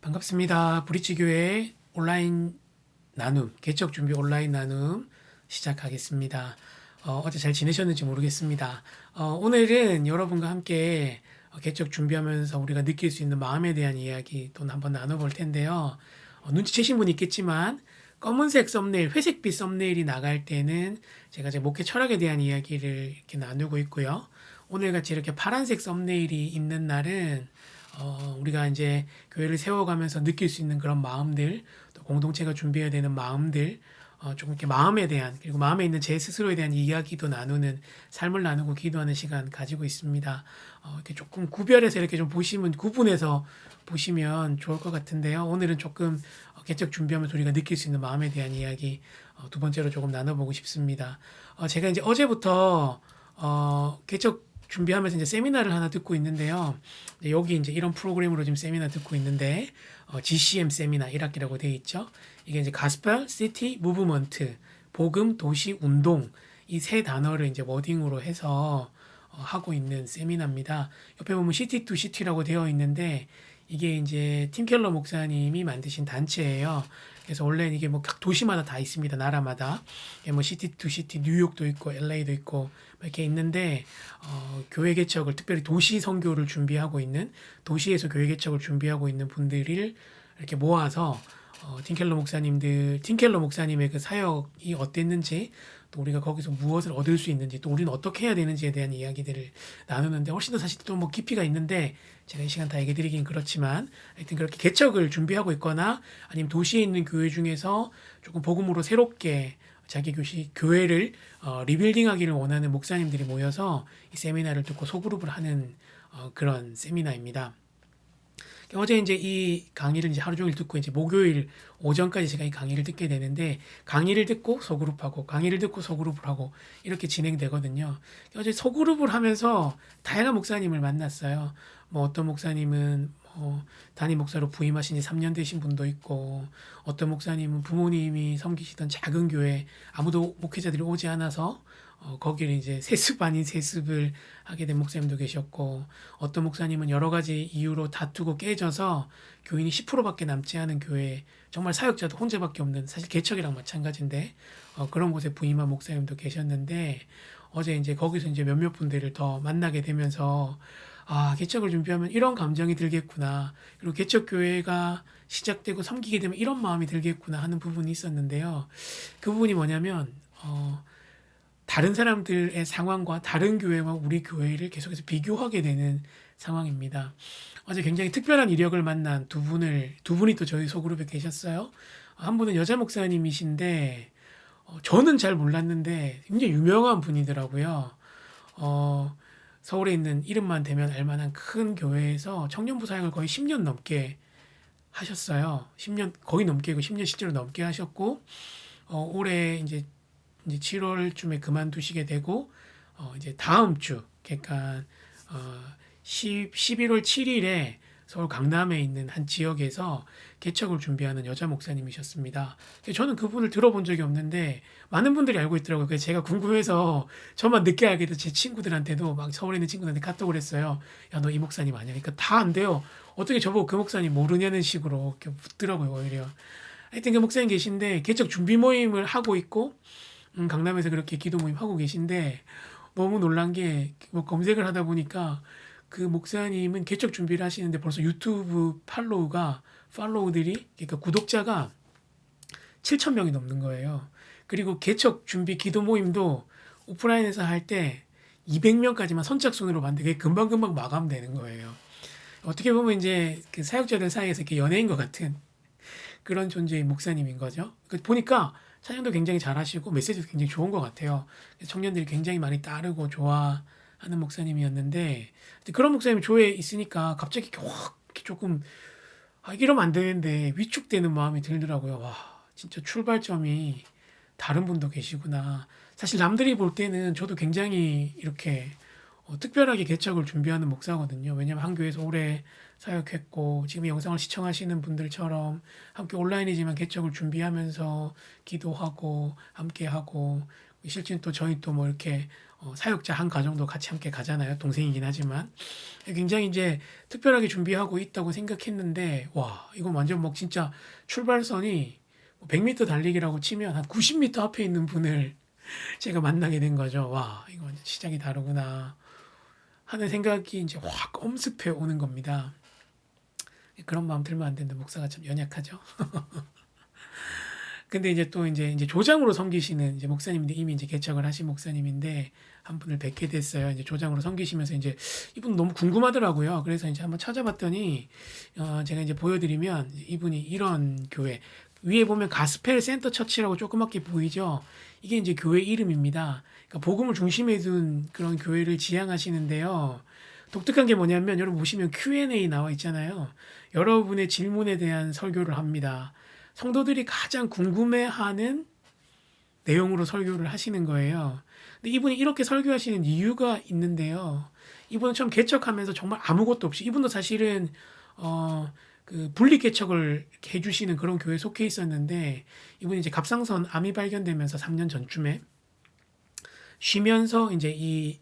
반갑습니다. 브릿지교회 온라인 나눔, 개척 준비 온라인 나눔 시작하겠습니다. 어제 잘 지내셨는지 모르겠습니다. 오늘은 여러분과 함께 개척 준비하면서 우리가 느낄 수 있는 마음에 대한 이야기 또 한번 나눠볼 텐데요. 눈치채신 분 있겠지만 검은색 썸네일, 회색빛 썸네일이 나갈 때는 제가 제 목회 철학에 대한 이야기를 이렇게 나누고 있고요. 오늘 같이 이렇게 파란색 썸네일이 있는 날은 우리가 이제 교회를 세워가면서 느낄 수 있는 그런 마음들, 또 공동체가 준비해야 되는 마음들, 조금 이렇게 마음에 대한, 그리고 마음에 있는 제 스스로에 대한 이야기도 나누는, 삶을 나누고 기도하는 시간 가지고 있습니다. 이렇게 조금 구별해서 이렇게 좀 보시면, 구분해서 보시면 좋을 것 같은데요. 오늘은 조금 개척 준비하면서 우리가 느낄 수 있는 마음에 대한 이야기, 두 번째로 조금 나눠보고 싶습니다. 제가 이제 어제부터, 개척 준비하면서 이제 세미나를 하나 듣고 있는데요. 여기 이제 이런 프로그램으로 지금 세미나 듣고 있는데, GCM 세미나 1학기라고 되어 있죠. 이게 이제 가스펠, 시티, 무브먼트, 복음, 도시, 운동 이 세 단어를 이제 워딩으로 해서 하고 있는 세미나입니다. 옆에 보면 시티 투 시티라고 되어 있는데 이게 이제 팀 켈러 목사님이 만드신 단체예요. 그래서 원래는 이게 뭐 각 도시마다 다 있습니다. 나라마다. 이게 뭐 시티 투 시티, 뉴욕도 있고 LA도 있고 이렇게 있는데 교회 개척을 특별히 도시 선교를 준비하고 있는 도시에서 교회 개척을 준비하고 있는 분들을 이렇게 모아서 팀켈러 목사님의 그 사역이 어땠는지, 또 우리가 거기서 무엇을 얻을 수 있는지, 또 우리는 어떻게 해야 되는지에 대한 이야기들을 나누는데 훨씬 더 사실 또 뭐 깊이가 있는데 제가 이 시간 다 얘기 드리긴 그렇지만 하여튼 그렇게 개척을 준비하고 있거나 아니면 도시에 있는 교회 중에서 조금 복음으로 새롭게 자기 교회를 리빌딩하기를 원하는 목사님들이 모여서 이 세미나를 듣고 소그룹을 하는 그런 세미나입니다. 어제 이제 이 강의를 이제 하루 종일 듣고 이제 목요일 오전까지 제가 이 강의를 듣게 되는데 강의를 듣고 소그룹하고 강의를 듣고 소그룹을 하고 이렇게 진행되거든요. 어제 소그룹을 하면서 다양한 목사님을 만났어요. 뭐 어떤 목사님은 담임 목사로 부임하신 지 3년 되신 분도 있고 어떤 목사님은 부모님이 섬기시던 작은 교회 아무도 목회자들이 오지 않아서 거기를 이제 세습 아닌 세습을 하게 된 목사님도 계셨고 어떤 목사님은 여러 가지 이유로 다투고 깨져서 교인이 10%밖에 남지 않은 교회 정말 사역자도 혼자밖에 없는 사실 개척이랑 마찬가지인데 그런 곳에 부임한 목사님도 계셨는데 어제 이제 거기서 이제 몇몇 분들을 더 만나게 되면서 개척을 준비하면 이런 감정이 들겠구나. 그리고 개척 교회가 시작되고 섬기게 되면 이런 마음이 들겠구나 하는 부분이 있었는데요. 그 부분이 뭐냐면 다른 사람들의 상황과 다른 교회와 우리 교회를 계속해서 비교하게 되는 상황입니다. 어제 굉장히 특별한 이력을 만난 두 분이 또 저희 소그룹에 계셨어요. 한 분은 여자 목사님이신데, 저는 잘 몰랐는데 굉장히 유명한 분이더라고요. 서울에 있는 이름만 대면 알만한 큰 교회에서 청년부 사역을 거의 10년 넘게 하셨어요. 10년 거의 넘게, 10년 실제로 넘게 하셨고, 올해 이제 7월쯤에 그만두시게 되고 이제 다음 주 그러니까 11월 7일에 서울 강남에 있는 한 지역에서 개척을 준비하는 여자 목사님이셨습니다. 저는 그분을 들어본 적이 없는데 많은 분들이 알고 있더라고요. 그래서 제가 궁금해서 저만 늦게 알게 돼서 제 친구들한테도 막 서울에 있는 친구들한테 카톡을 했어요. 야, 너 이 목사님 아니야? 그러니까 다 안 돼요. 어떻게 저보고 그 목사님 모르냐는 식으로 이렇게 묻더라고요, 오히려. 하여튼 그 목사님 계신데 개척 준비 모임을 하고 있고 강남에서 그렇게 기도 모임 하고 계신데 너무 놀란 게 뭐 검색을 하다 보니까 그 목사님은 개척 준비를 하시는데 벌써 유튜브 팔로우들이 그러니까 구독자가 7천 명이 넘는 거예요. 그리고 개척 준비 기도 모임도 오프라인에서 할 때 200명까지만 선착순으로 봤는데 그게 금방금방 마감되는 거예요. 어떻게 보면 이제 그 사역자들 사이에서 이렇게 연예인 것 같은 그런 존재의 목사님인 거죠. 보니까 사역도 굉장히 잘하시고 메시지도 굉장히 좋은 것 같아요. 청년들이 굉장히 많이 따르고 좋아하는 목사님이었는데 그런 목사님이 교회에 있으니까 갑자기 확 조금 이러면 안 되는데 위축되는 마음이 들더라고요. 와, 진짜 출발점이 다른 분도 계시구나. 사실 남들이 볼 때는 저도 굉장히 이렇게 특별하게 개척을 준비하는 목사거든요. 왜냐하면 한 교회에서 오래 사역했고 지금 이 영상을 시청하시는 분들처럼 함께 온라인이지만 개척을 준비하면서 기도하고 함께하고 실제는 또 저희 또 뭐 이렇게 사역자 한 가정도 같이 함께 가잖아요. 동생이긴 하지만 굉장히 이제 특별하게 준비하고 있다고 생각했는데 와 이건 완전 뭐 진짜 출발선이 100m 달리기라고 치면 한 90m 앞에 있는 분을 제가 만나게 된 거죠. 와 이건 시작이 다르구나 하는 생각이 이제 확 엄습해 오는 겁니다. 그런 마음 들면 안 되는데 목사가 참 연약하죠. 근데 이제 또 이제 조장으로 섬기시는 이제 목사님인데 이미 이제 개척을 하신 목사님인데 한 분을 뵙게 됐어요. 이제 조장으로 섬기시면서 이제 이분 너무 궁금하더라고요. 그래서 이제 한번 찾아봤더니 제가 이제 보여드리면 이분이 이런 교회 위에 보면 가스펠 센터 처치라고 조그맣게 보이죠. 이게 이제 교회 이름입니다. 그러니까 복음을 중심에 둔 그런 교회를 지향하시는데요. 독특한 게 뭐냐면 여러분 보시면 Q&A 나와 있잖아요. 여러분의 질문에 대한 설교를 합니다. 성도들이 가장 궁금해하는 내용으로 설교를 하시는 거예요. 근데 이분이 이렇게 설교하시는 이유가 있는데요. 이분은 처음 개척하면서 정말 아무것도 없이 이분도 사실은 그 분리 개척을 이렇게 해주시는 그런 교회에 속해 있었는데 이분이 이제 갑상선 암이 발견되면서 3년 전쯤에 쉬면서 이제 이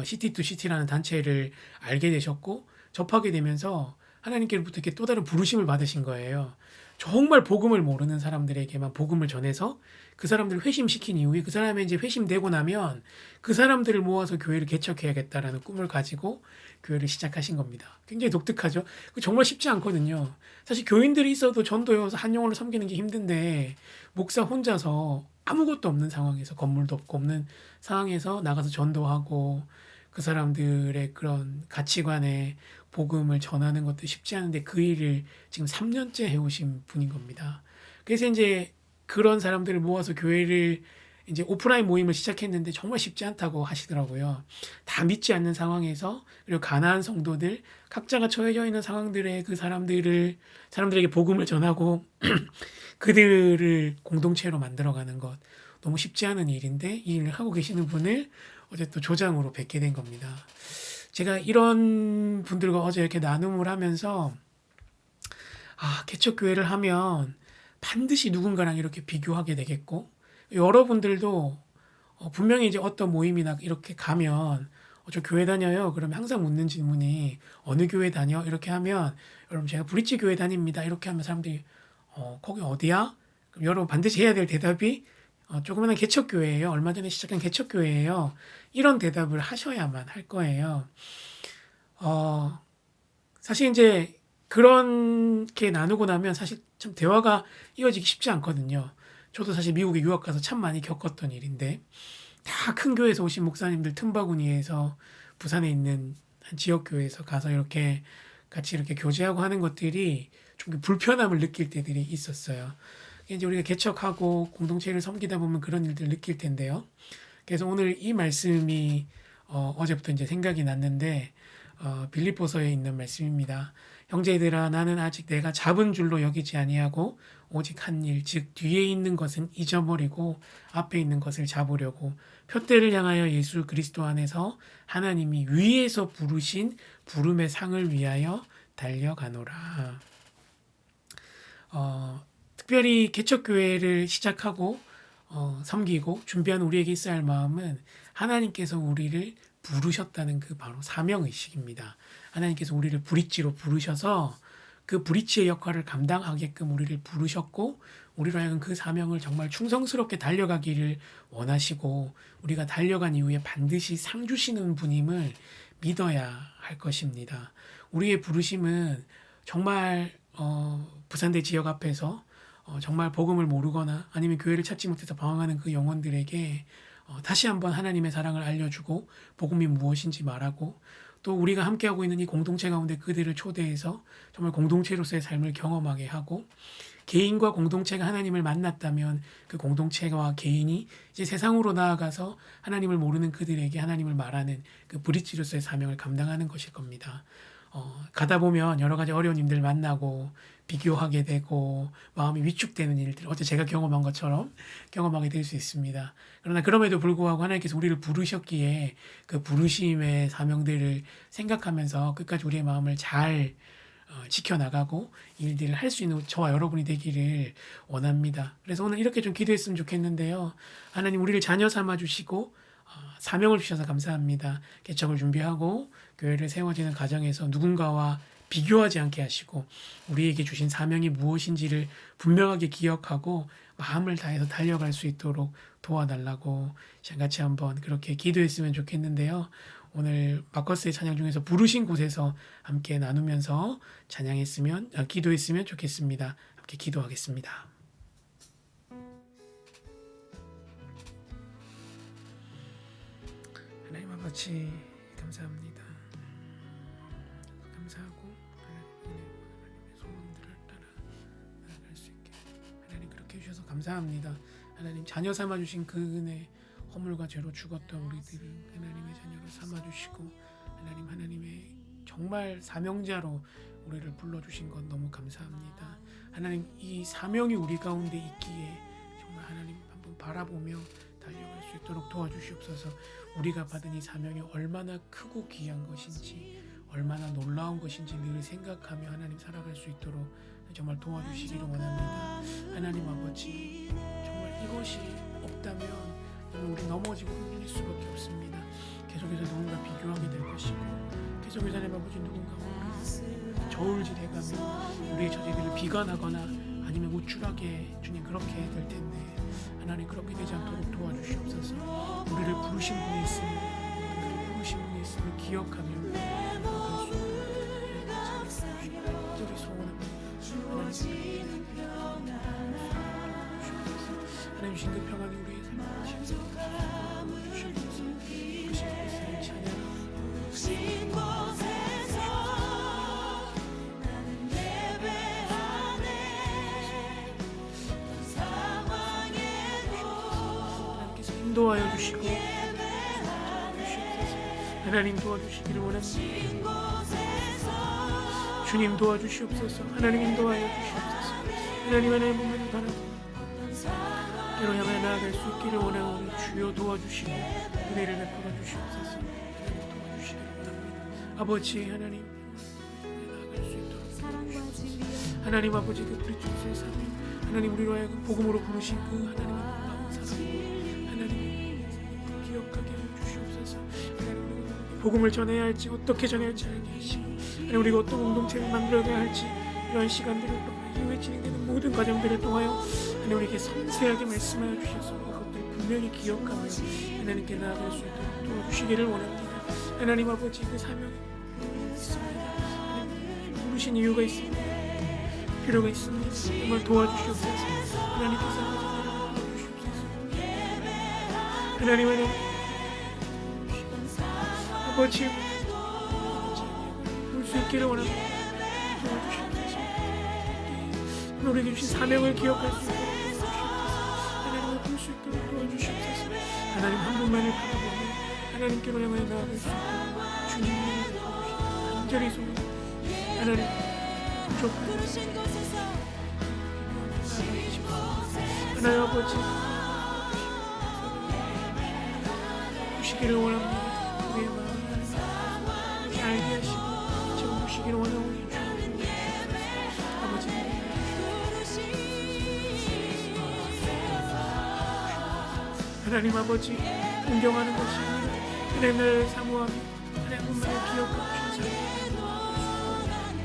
시티 투 시티라는 단체를 알게 되셨고 접하게 되면서 하나님께로부터 이렇게 또 다른 부르심을 받으신 거예요. 정말 복음을 모르는 사람들에게만 복음을 전해서 그 사람들을 회심시킨 이후에 그 사람이 이제 회심되고 나면 그 사람들을 모아서 교회를 개척해야겠다라는 꿈을 가지고 교회를 시작하신 겁니다. 굉장히 독특하죠. 정말 쉽지 않거든요. 사실 교인들이 있어도 전도여서 한 영혼을 섬기는 게 힘든데 목사 혼자서 아무것도 없는 상황에서 건물도 없고 없는 상황에서 나가서 전도하고 그 사람들의 그런 가치관에 복음을 전하는 것도 쉽지 않은데 그 일을 지금 3년째 해오신 분인 겁니다. 그래서 이제 그런 사람들을 모아서 교회를 이제 오프라인 모임을 시작했는데 정말 쉽지 않다고 하시더라고요. 다 믿지 않는 상황에서 그리고 가난한 성도들 각자가 처해져 있는 상황들에 그 사람들에게 복음을 전하고 그들을 공동체로 만들어가는 것 너무 쉽지 않은 일인데 이 일을 하고 계시는 분을 어제 또 조장으로 뵙게 된 겁니다. 제가 이런 분들과 어제 이렇게 나눔을 하면서 개척교회를 하면 반드시 누군가랑 이렇게 비교하게 되겠고 여러분들도 분명히 이제 어떤 모임이나 이렇게 가면 저 교회 다녀요. 그러면 항상 묻는 질문이 어느 교회 다녀? 이렇게 하면 여러분 제가 브릿지 교회 다닙니다. 이렇게 하면 사람들이 거기 어디야? 그럼 여러분 반드시 해야 될 대답이 조그마한 개척교회예요. 얼마 전에 시작한 개척교회예요. 이런 대답을 하셔야만 할 거예요. 사실 이제 그렇게 나누고 나면 사실 참 대화가 이어지기 쉽지 않거든요. 저도 사실 미국에 유학 가서 참 많이 겪었던 일인데 다 큰 교회에서 오신 목사님들 틈바구니에서 부산에 있는 한 지역 교회에서 가서 이렇게 같이 이렇게 교제하고 하는 것들이 좀 불편함을 느낄 때들이 있었어요. 이제 우리가 개척하고 공동체를 섬기다 보면 그런 일들을 느낄 텐데요. 그래서 오늘 이 말씀이 어제부터 이제 생각이 났는데 빌립보서에 있는 말씀입니다. 형제들아 나는 아직 내가 잡은 줄로 여기지 아니하고 오직 한 일 즉 뒤에 있는 것은 잊어버리고 앞에 있는 것을 잡으려고 표대를 향하여 예수 그리스도 안에서 하나님이 위에서 부르신 부름의 상을 위하여 달려가노라. 특별히 개척교회를 시작하고 섬기고 준비하는 우리에게 있어야 할 마음은 하나님께서 우리를 부르셨다는 그 바로 사명의식입니다. 하나님께서 우리를 브릿지로 부르셔서 그 브릿지의 역할을 감당하게끔 우리를 부르셨고 우리로 하여금 그 사명을 정말 충성스럽게 달려가기를 원하시고 우리가 달려간 이후에 반드시 상 주시는 분임을 믿어야 할 것입니다. 우리의 부르심은 정말 부산대 지역 앞에서 정말 복음을 모르거나 아니면 교회를 찾지 못해서 방황하는 그 영혼들에게 다시 한번 하나님의 사랑을 알려주고 복음이 무엇인지 말하고 또 우리가 함께하고 있는 이 공동체 가운데 그들을 초대해서 정말 공동체로서의 삶을 경험하게 하고 개인과 공동체가 하나님을 만났다면 그 공동체와 개인이 이제 세상으로 나아가서 하나님을 모르는 그들에게 하나님을 말하는 그 브릿지로서의 사명을 감당하는 것일 겁니다. 가다 보면 여러 가지 어려운 일들 만나고 비교하게 되고 마음이 위축되는 일들 어제 제가 경험한 것처럼 경험하게 될 수 있습니다. 그러나 그럼에도 불구하고 하나님께서 우리를 부르셨기에 그 부르심의 사명들을 생각하면서 끝까지 우리의 마음을 잘 지켜나가고 일들을 할 수 있는 저와 여러분이 되기를 원합니다. 그래서 오늘 이렇게 좀 기도했으면 좋겠는데요. 하나님 우리를 자녀 삼아 주시고 사명을 주셔서 감사합니다. 개척을 준비하고 교회를 세워지는 과정에서 누군가와 비교하지 않게 하시고 우리에게 주신 사명이 무엇인지를 분명하게 기억하고 마음을 다해서 달려갈 수 있도록 도와달라고 같이 한번 그렇게 기도했으면 좋겠는데요. 오늘 마커스의 찬양 중에서 부르신 곳에서 함께 나누면서 기도했으면 좋겠습니다. 함께 기도하겠습니다. 하나님 아버지 감사합니다. 감사하고 하나님의 소망들을 따라 나아갈 수 있게 하나님 그렇게 해주셔서 감사합니다. 하나님 자녀 삼아주신 그 은혜 허물과 죄로 죽었던 우리들을 하나님의 자녀로 삼아주시고 하나님의 정말 사명자로 우리를 불러주신 것 너무 감사합니다. 하나님 이 사명이 우리 가운데 있기에 정말 하나님 한번 바라보며 달려갈 수 있도록 도와주시옵소서. 우리가 받은 이 사명이 얼마나 크고 귀한 것인지 얼마나 놀라운 것인지 늘 생각하며 하나님 살아갈 수 있도록 정말 도와주시기를 원합니다. 하나님 아버지 정말 이것이 없다면 우리 넘어지고 흔들릴 수밖에 없습니다. 계속해서 누군가 비교하게 될 것이고 계속해서 하나님 아버지 누군가 우리 저울질해가며 우리의 처지들을 비관하거나 아니면 우쭐하게 주님 그렇게 될 텐데 하나님 그렇게 되지 않도록 도와주시옵소서. 우리를 부르신 분이 있으면 우리를 부르신 분이 있음을 기억하며 나아갈 수 있도록 간절히 소원합니다. 하나님 주신 그 평안이 우리의 삶을 지켜주시옵소서. 부르신 곳을 찬양하고 부르신 곳에서 나는 예배하네. 상황에도 하나님께서 인도하여 주시고 하나님 도와주시기를 원합니다. 주님 도와주시옵소서. 하나님 인도하여 주시옵소서. 하나님 몸을 바라고 때로 향해 나아갈 수 있기를 원하오니 주여 도와주시고 은혜를 베풀어 주시옵소서. 하나님 도와주시기를 원합니다. 아버지 하나님 나아갈 수 있도록 도와주시옵소서. 하나님 아버지 그 그리스도의 사랑 하나님 우리로 하여금 복음으로 부르신 그 하나님의 놀라운 사랑으로 하나님 기억하게 해주시옵소서. 하나님 복음을 전해야 할지 어떻게 전해야 할지 알게 하시고 하나님 우리가 어떤 공동체를 만들어야 할지 이러한 시간들을 이후에 진행되는 모든 과정들을 통하여 하나님 우리에게 섬세하게 말씀하여 주셔서 그것들을 분명히 기억하며 하나님께 나아갈 수 있도록 도와주시기를 원합니다. 하나님 아버지 그 사명이 있습니다. 하나님 부르신 이유가 있습니다. 필요가 있습니다. 정말 도와주시옵소서. 하나님께서 도와주시옵소서. 하나님 아버지 볼 수 있기를 원합니다. 도와주시옵소서. 우리에게 주신 사명을 기억할 수 있도록 도와주시옵소서. 하나님을 볼 수 있도록 도와주시옵소서. 하나님 한 분만을 바라보며 하나님께로 향하여 나아갈 수 있도록 주님을 도와주시옵소서. 간절히 소원합니다. 하나님 부족한 하나님 아버지 주시기를 원합니다. 우리의 마음을 알게 하시고 채워주시기를 원하오니 아버지 하나님 아버지 존경하는 것이 아니라 하나님을 사모하며 하나님만을 기억하고 주셔서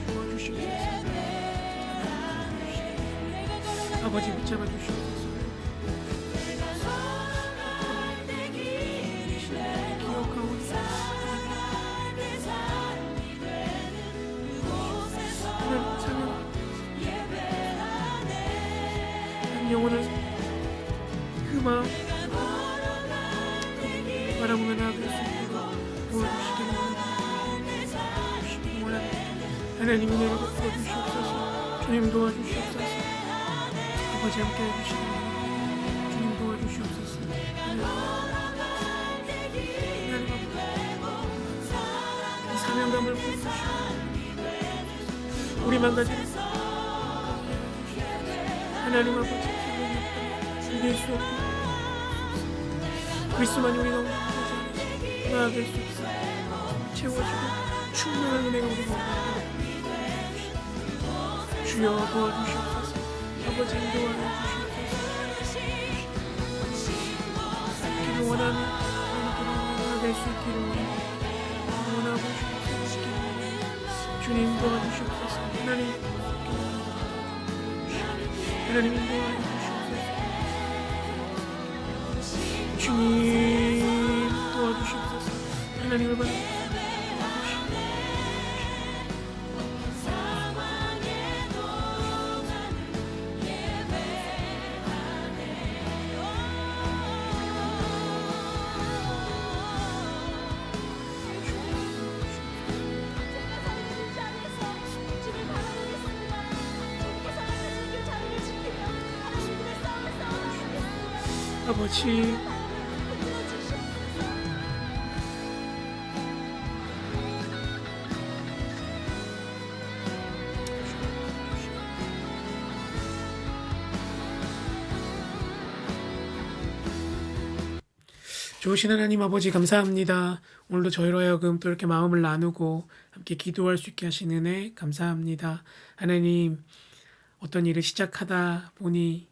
도와주시옵소서. 아버지 붙잡아 주시옵소서. 기억하고 한 영혼을 그 마음 바라보며 나아갈 수 있도록 도와주시기를 원합니다. 하나님 은혜를 베풀어 주시옵소서. 주님 도와주시옵소서. 아버지 함께 해주시기를 원합니다. 주님 도와주시옵소서. 이 사명감을 부어주시고 우리만 가진 하나님 아버지 사명이 없다면 준비할 수 없고 그리스도만이 우리 가운데 나아갈 수 없어 채워주고 충만한 은혜가 우리 가운데 주여 도와주시옵소서. 아버지 인도하여 주시옵소서. 기를 원하며 하나님께 할 수 있기를 원하고 주님 도와주시옵소서. 하나님 인도하여 주시옵소서. 주님 도와주시옵소서. 하나님을 바라봅니다. 아버지, 좋으신 하나님 아버지 감사합니다. 오늘도 저희로 하여금 또 이렇게 마음을 나누고 함께 기도할 수 있게 하신 은혜 감사합니다. 하나님, 어떤 일을 시작하다 보니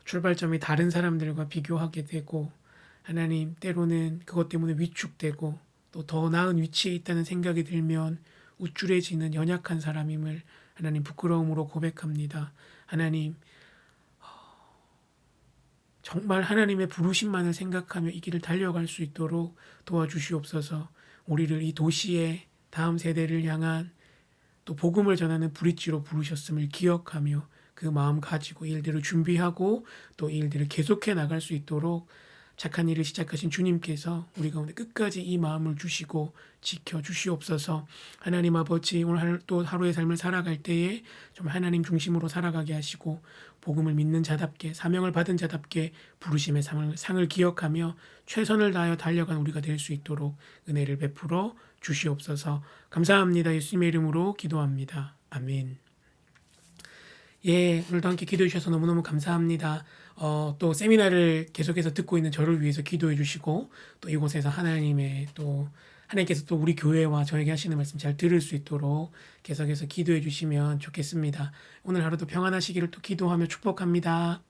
출발점이 다른 사람들과 비교하게 되고, 하나님 때로는 그것 때문에 위축되고 또 더 나은 위치에 있다는 생각이 들면 우쭐해지는 연약한 사람임을 하나님 부끄러움으로 고백합니다. 하나님, 정말 하나님의 부르심만을 생각하며 이 길을 달려갈 수 있도록 도와주시옵소서. 우리를 이 도시의 다음 세대를 향한 또 복음을 전하는 브릿지로 부르셨음을 기억하며 그 마음 가지고 일들을 준비하고 또 일들을 계속해 나갈 수 있도록 착한 일을 시작하신 주님께서 우리 가운데 끝까지 이 마음을 주시고 지켜주시옵소서. 하나님 아버지, 오늘 또 하루의 삶을 살아갈 때에 좀 하나님 중심으로 살아가게 하시고 복음을 믿는 자답게, 사명을 받은 자답게 부르심의 상을 기억하며 최선을 다하여 달려간 우리가 될 수 있도록 은혜를 베풀어 주시옵소서. 감사합니다. 예수님의 이름으로 기도합니다. 아멘. 예, 오늘도 함께 기도해 주셔서 너무너무 감사합니다. 또 세미나를 계속해서 듣고 있는 저를 위해서 기도해 주시고 또 이곳에서 하나님께서 또 우리 교회와 저에게 하시는 말씀 잘 들을 수 있도록 계속해서 기도해 주시면 좋겠습니다. 오늘 하루도 평안하시기를 또 기도하며 축복합니다.